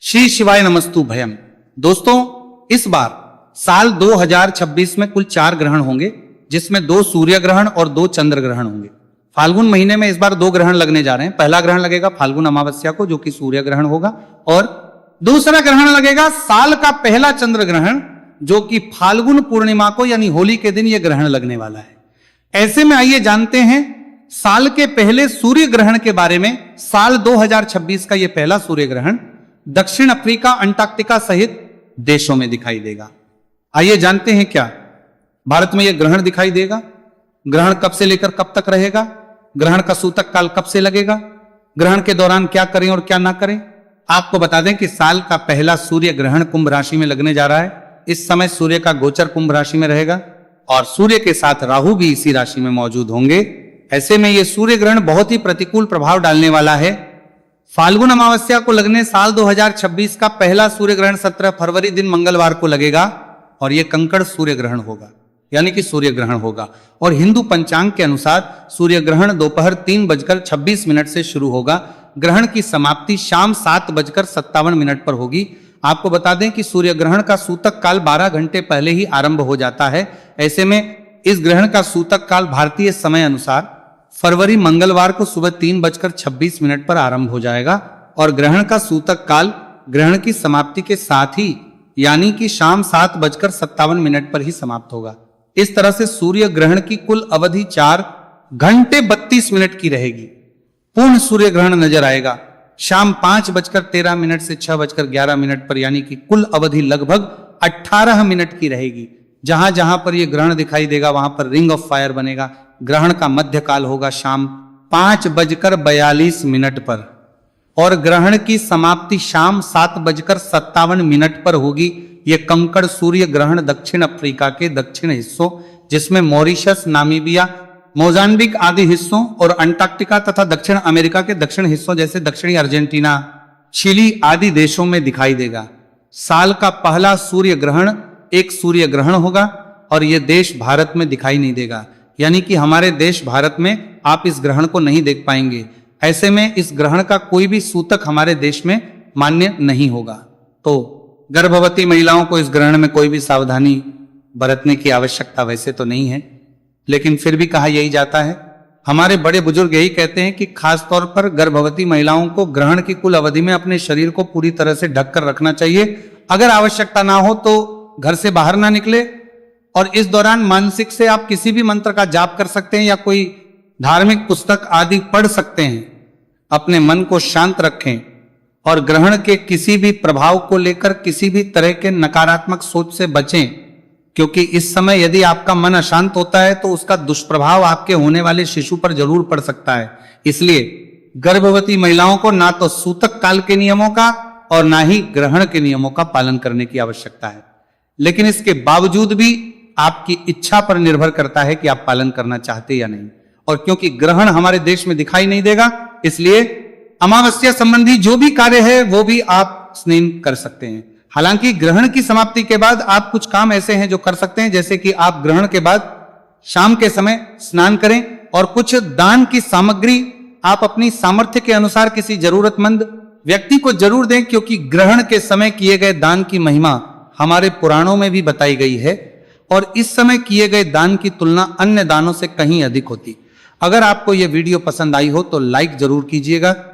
श्री शिवाय नमस्तु भयम। दोस्तों, इस बार साल 2026 में कुल 4 ग्रहण होंगे, जिसमें 2 सूर्य ग्रहण और 2 चंद्र ग्रहण होंगे। फाल्गुन महीने में इस बार 2 ग्रहण लगने जा रहे हैं। पहला ग्रहण लगेगा फाल्गुन अमावस्या को, जो कि सूर्य ग्रहण होगा, और दूसरा ग्रहण लगेगा साल का पहला चंद्र ग्रहण, जो कि फाल्गुन पूर्णिमा को यानी होली के दिन यह ग्रहण लगने वाला है। ऐसे में आइए जानते हैं साल के पहले सूर्य ग्रहण के बारे में। साल 2026 का यह पहला सूर्य ग्रहण दक्षिण अफ्रीका, अंटार्कटिका सहित देशों में दिखाई देगा। आइए जानते हैं क्या भारत में यह ग्रहण दिखाई देगा, ग्रहण कब से लेकर कब तक रहेगा, ग्रहण का सूतक काल कब से लगेगा, ग्रहण के दौरान क्या करें और क्या ना करें। आपको बता दें कि साल का पहला सूर्य ग्रहण कुंभ राशि में लगने जा रहा है। इस समय सूर्य का गोचर कुंभ राशि में रहेगा और सूर्य के साथ राहु भी इसी राशि में मौजूद होंगे। ऐसे में यह सूर्य ग्रहण बहुत ही प्रतिकूल प्रभाव डालने वाला है। फाल्गुन अमावस्या को लगने साल 2026 का पहला सूर्य ग्रहण 17 फरवरी दिन मंगलवार को लगेगा और यह कंकड़ सूर्य ग्रहण होगा, यानी कि सूर्य ग्रहण होगा। और हिंदू पंचांग के अनुसार सूर्य ग्रहण दोपहर 3:26 से शुरू होगा। ग्रहण की समाप्ति शाम 7:57 पर होगी। आपको बता दें कि सूर्य ग्रहण का सूतक काल 12 घंटे पहले ही आरंभ हो जाता है। ऐसे में इस ग्रहण का सूतक काल भारतीय समय अनुसार फरवरी मंगलवार को सुबह 3:26 पर आरंभ हो जाएगा और ग्रहण का सूतक काल ग्रहण की समाप्ति के साथ ही यानी कि शाम 7:57 पर ही समाप्त होगा। इस तरह से सूर्य ग्रहण की कुल अवधि 4 घंटे 32 मिनट की रहेगी। पूर्ण सूर्य ग्रहण नजर आएगा शाम 5:13 से 6:11 पर, यानी कि कुल अवधि लगभग 18 मिनट की रहेगी। जहां जहां पर यह ग्रहण दिखाई देगा वहां पर रिंग ऑफ फायर बनेगा। ग्रहण का मध्य काल होगा शाम 5:42 पर और ग्रहण की समाप्ति शाम 7:57 पर होगी। यह कंकड़ सूर्य ग्रहण दक्षिण अफ्रीका के दक्षिण हिस्सों, जिसमें मॉरिशस, नामीबिया, मोजाम्बिक आदि हिस्सों और अंटार्कटिका तथा दक्षिण अमेरिका के दक्षिण हिस्सों जैसे दक्षिणी अर्जेंटीना, चिली आदि देशों में दिखाई देगा। साल का पहला सूर्य ग्रहण एक सूर्य ग्रहण होगा और यह देश भारत में दिखाई नहीं देगा, यानी कि हमारे देश भारत में आप इस ग्रहण को नहीं देख पाएंगे। ऐसे में इस ग्रहण का कोई भी सूतक हमारे देश में मान्य नहीं होगा। तो गर्भवती महिलाओं को इस ग्रहण में कोई भी सावधानी बरतने की आवश्यकता वैसे तो नहीं है, लेकिन फिर भी कहा यही जाता है। हमारे बड़े बुजुर्ग यही कहते हैं कि खास तौर पर गर्भवती महिलाओं को ग्रहण की कुल अवधि में अपने शरीर को पूरी तरह से ढककर रखना चाहिए। अगर आवश्यकता ना हो तो घर से बाहर ना निकले और इस दौरान मानसिक से आप किसी भी मंत्र का जाप कर सकते हैं या कोई धार्मिक पुस्तक आदि पढ़ सकते हैं। अपने मन को शांत रखें और ग्रहण के किसी भी प्रभाव को लेकर किसी भी तरह के नकारात्मक सोच से बचें, क्योंकि इस समय यदि आपका मन अशांत होता है तो उसका दुष्प्रभाव आपके होने वाले शिशु पर जरूर पड़ सकता है। इसलिए गर्भवती महिलाओं को ना तो सूतक काल के नियमों का और ना ही ग्रहण के नियमों का पालन करने की आवश्यकता है, लेकिन इसके बावजूद भी आपकी इच्छा पर निर्भर करता है कि आप पालन करना चाहते या नहीं। और क्योंकि ग्रहण हमारे देश में दिखाई नहीं देगा, इसलिए अमावस्या संबंधी जो भी कार्य है वो भी आप स्नेह कर सकते हैं। हालांकि ग्रहण की समाप्ति के बाद आप कुछ काम ऐसे हैं जो कर सकते हैं, जैसे कि आप ग्रहण के बाद शाम के समय स्नान करें और कुछ दान की सामग्री आप अपनी सामर्थ्य के अनुसार किसी जरूरतमंद व्यक्ति को जरूर दें, क्योंकि ग्रहण के समय किए गए दान की महिमा हमारे पुराणों में भी बताई गई है और इस समय किए गए दान की तुलना अन्य दानों से कहीं अधिक होती। अगर आपको यह वीडियो पसंद आई हो तो लाइक जरूर कीजिएगा।